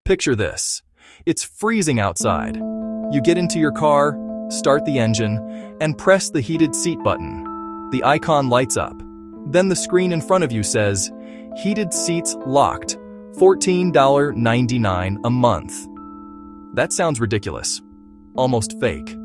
Picture this. It's freezing outside. You get into your car, start the engine, and press the heated seat button. The icon lights up. Then the screen in front of you says, "Heated seats locked, $14.99 a month." That sounds ridiculous. Almost fake.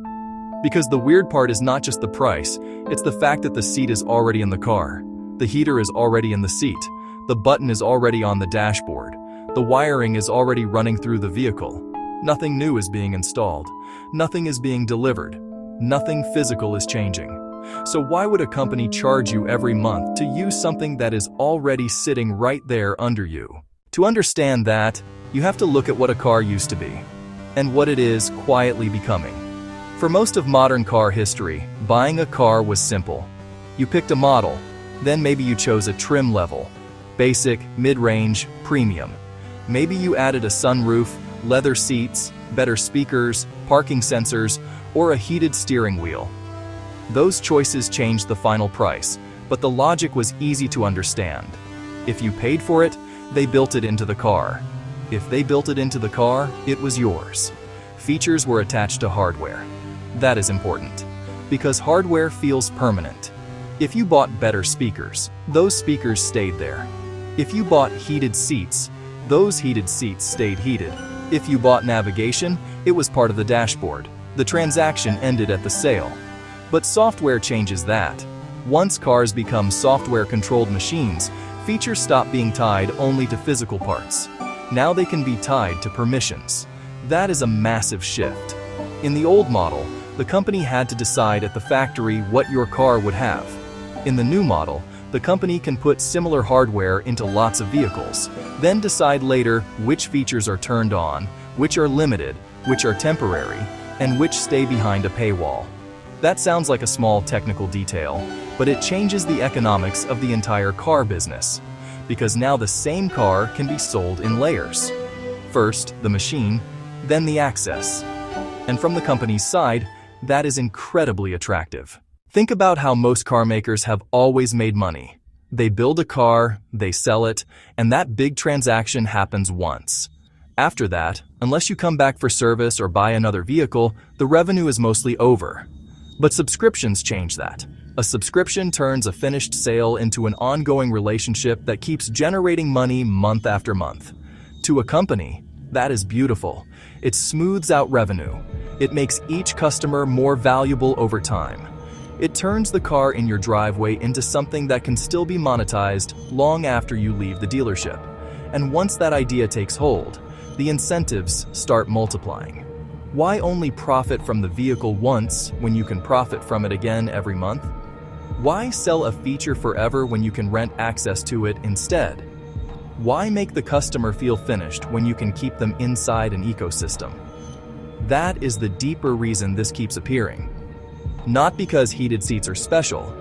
Because the weird part is not just the price, it's the fact that the seat is already in the car. The heater is already in the seat. The button is already on the dashboard. The wiring is already running through the vehicle. Nothing new is being installed. Nothing is being delivered. Nothing physical is changing. So why would a company charge you every month to use something that is already sitting right there under you? To understand that, you have to look at what a car used to be, and what it is quietly becoming. For most of modern car history, buying a car was simple. You picked a model, then maybe you chose a trim level: basic, mid-range, premium. Maybe you added a sunroof, leather seats, better speakers, parking sensors, or a heated steering wheel. Those choices changed the final price, but the logic was easy to understand. If you paid for it, they built it into the car. If they built it into the car, it was yours. Features were attached to hardware. That is important, because hardware feels permanent. If you bought better speakers, those speakers stayed there. If you bought heated seats, those heated seats stayed heated. If you bought navigation, it was part of the dashboard. The transaction ended at the sale. But software changes that. Once cars become software-controlled machines, features stop being tied only to physical parts. Now they can be tied to permissions. That is a massive shift. In the old model, the company had to decide at the factory what your car would have. In the new model, the company can put similar hardware into lots of vehicles, then decide later which features are turned on, which are limited, which are temporary, and which stay behind a paywall. That sounds like a small technical detail, but it changes the economics of the entire car business, because now the same car can be sold in layers. First, the machine, then the access. And from the company's side, that is incredibly attractive. Think about how most car makers have always made money. They build a car, they sell it, and that big transaction happens once. After that, unless you come back for service or buy another vehicle, the revenue is mostly over. But subscriptions change that. A subscription turns a finished sale into an ongoing relationship that keeps generating money month after month. To a company, that is beautiful. It smooths out revenue. It makes each customer more valuable over time. It turns the car in your driveway into something that can still be monetized long after you leave the dealership. And once that idea takes hold, the incentives start multiplying. Why only profit from the vehicle once when you can profit from it again every month? Why sell a feature forever when you can rent access to it instead? Why make the customer feel finished when you can keep them inside an ecosystem? That is the deeper reason this keeps appearing. Not because heated seats are special,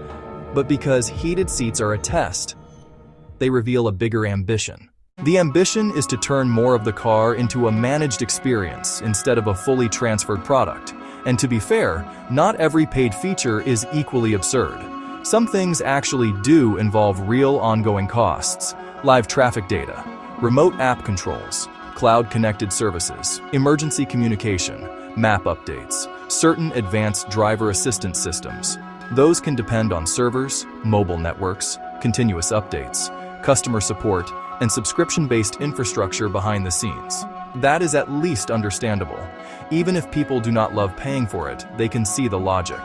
but because heated seats are a test. They reveal a bigger ambition. The ambition is to turn more of the car into a managed experience instead of a fully transferred product. And to be fair, not every paid feature is equally absurd. Some things actually do involve real ongoing costs: live traffic data, remote app controls, cloud-connected services, emergency communication, map updates, certain advanced driver assistance systems. Those can depend on servers, mobile networks, continuous updates, customer support, and subscription-based infrastructure behind the scenes. That is at least understandable. Even if people do not love paying for it, they can see the logic.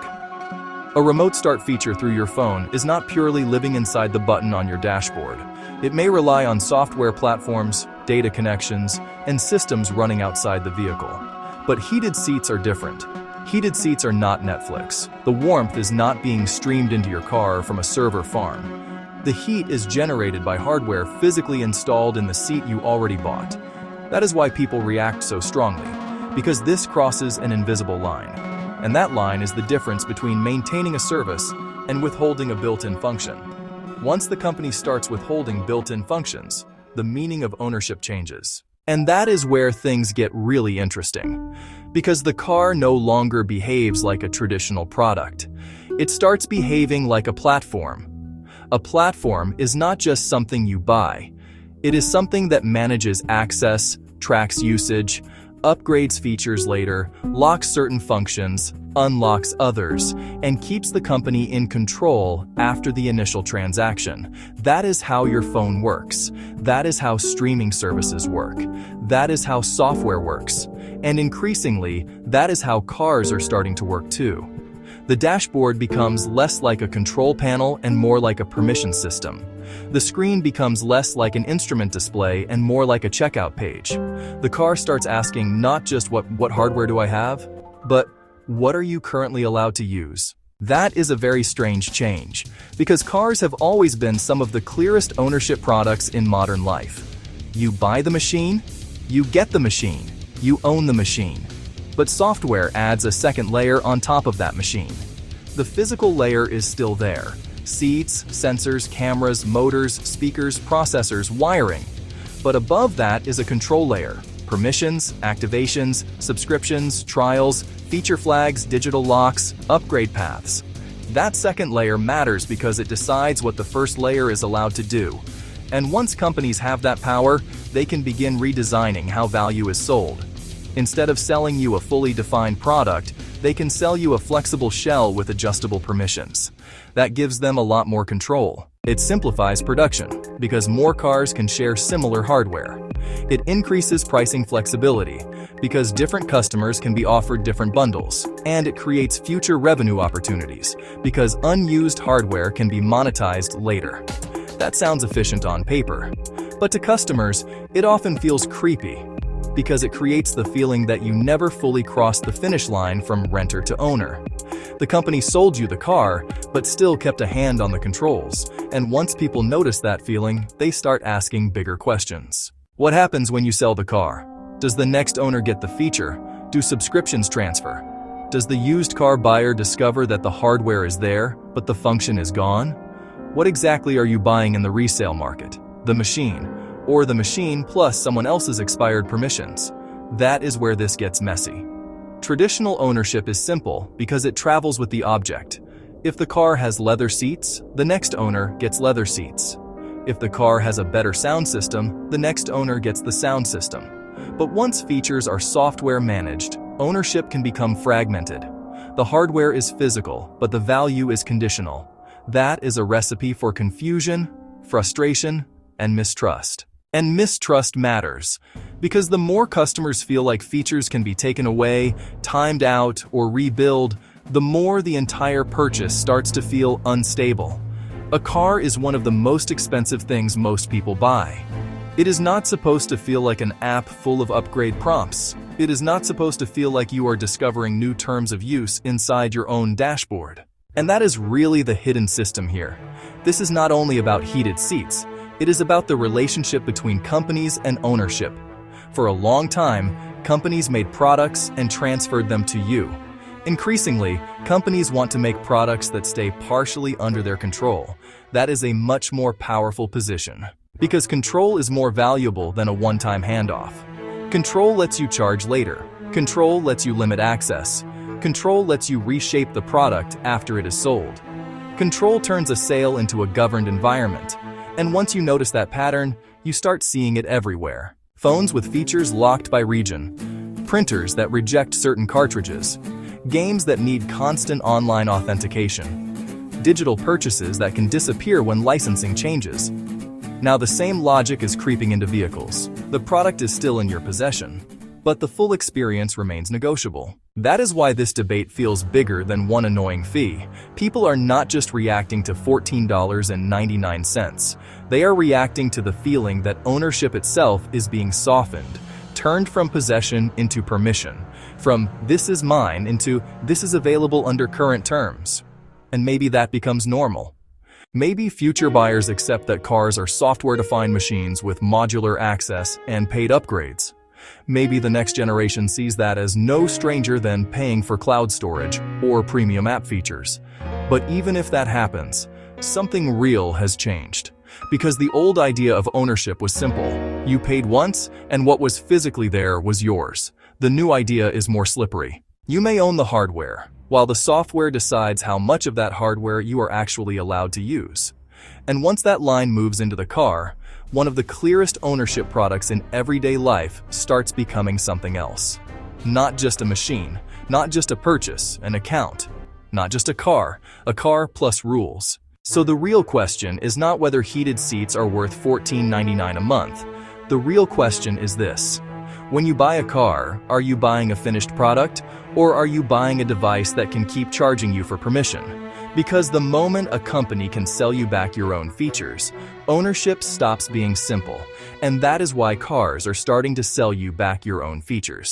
A remote start feature through your phone is not purely living inside the button on your dashboard. It may rely on software platforms, data connections, and systems running outside the vehicle. But heated seats are different. Heated seats are not Netflix. The warmth is not being streamed into your car from a server farm. The heat is generated by hardware physically installed in the seat you already bought. That is why people react so strongly, because this crosses an invisible line. And that line is the difference between maintaining a service and withholding a built-in function. Once the company starts withholding built-in functions, the meaning of ownership changes. And that is where things get really interesting, because the car no longer behaves like a traditional product. It starts behaving like a platform. A platform is not just something you buy. It is something that manages access, tracks usage, upgrades features later, locks certain functions, unlocks others, and keeps the company in control after the initial transaction. That is how your phone works. That is how streaming services work. That is how software works. And increasingly, that is how cars are starting to work too. The dashboard becomes less like a control panel and more like a permission system. The screen becomes less like an instrument display and more like a checkout page. The car starts asking not just what hardware do I have, but what are you currently allowed to use? That is a very strange change, because cars have always been some of the clearest ownership products in modern life. You buy the machine, you get the machine, you own the machine. But software adds a second layer on top of that machine. The physical layer is still there. Seats, sensors, cameras, motors, speakers, processors, wiring. But above that is a control layer. Permissions, activations, subscriptions, trials, feature flags, digital locks, upgrade paths. That second layer matters because it decides what the first layer is allowed to do. And once companies have that power, they can begin redesigning how value is sold. Instead of selling you a fully defined product, they can sell you a flexible shell with adjustable permissions. That gives them a lot more control. It simplifies production, because more cars can share similar hardware. It increases pricing flexibility, because different customers can be offered different bundles. And it creates future revenue opportunities, because unused hardware can be monetized later. That sounds efficient on paper. But to customers, it often feels creepy, because it creates the feeling that you never fully crossed the finish line from renter to owner. The company sold you the car, but still kept a hand on the controls, and once people notice that feeling, they start asking bigger questions. What happens when you sell the car? Does the next owner get the feature? Do subscriptions transfer? Does the used car buyer discover that the hardware is there, but the function is gone? What exactly are you buying in the resale market? The machine, or the machine plus someone else's expired permissions? That is where this gets messy. Traditional ownership is simple because it travels with the object. If the car has leather seats, the next owner gets leather seats. If the car has a better sound system, the next owner gets the sound system. But once features are software managed, ownership can become fragmented. The hardware is physical, but the value is conditional. That is a recipe for confusion, frustration, and mistrust. And mistrust matters, because the more customers feel like features can be taken away, timed out, or rebuilt, the more the entire purchase starts to feel unstable. A car is one of the most expensive things most people buy. It is not supposed to feel like an app full of upgrade prompts. It is not supposed to feel like you are discovering new terms of use inside your own dashboard. And that is really the hidden system here. This is not only about heated seats. It is about the relationship between companies and ownership. For a long time, companies made products and transferred them to you. Increasingly, companies want to make products that stay partially under their control. That is a much more powerful position, because control is more valuable than a one-time handoff. Control lets you charge later. Control lets you limit access. Control lets you reshape the product after it is sold. Control turns a sale into a governed environment. And once you notice that pattern, you start seeing it everywhere. Phones with features locked by region, printers that reject certain cartridges, games that need constant online authentication, digital purchases that can disappear when licensing changes. Now the same logic is creeping into vehicles. The product is still in your possession, but the full experience remains negotiable. That is why this debate feels bigger than one annoying fee. People are not just reacting to $14.99. They are reacting to the feeling that ownership itself is being softened, turned from possession into permission, from "this is mine" into "this is available under current terms." And maybe that becomes normal. Maybe future buyers accept that cars are software-defined machines with modular access and paid upgrades. Maybe the next generation sees that as no stranger than paying for cloud storage or premium app features. But even if that happens, something real has changed. Because the old idea of ownership was simple. You paid once, and what was physically there was yours. The new idea is more slippery. You may own the hardware, while the software decides how much of that hardware you are actually allowed to use. And once that line moves into the car, one of the clearest ownership products in everyday life starts becoming something else. Not just a machine, not just a purchase, an account. Not just a car plus rules. So the real question is not whether heated seats are worth $14.99 a month. The real question is this: when you buy a car, are you buying a finished product, or are you buying a device that can keep charging you for permission? Because the moment a company can sell you back your own features, ownership stops being simple, and that is why cars are starting to sell you back your own features.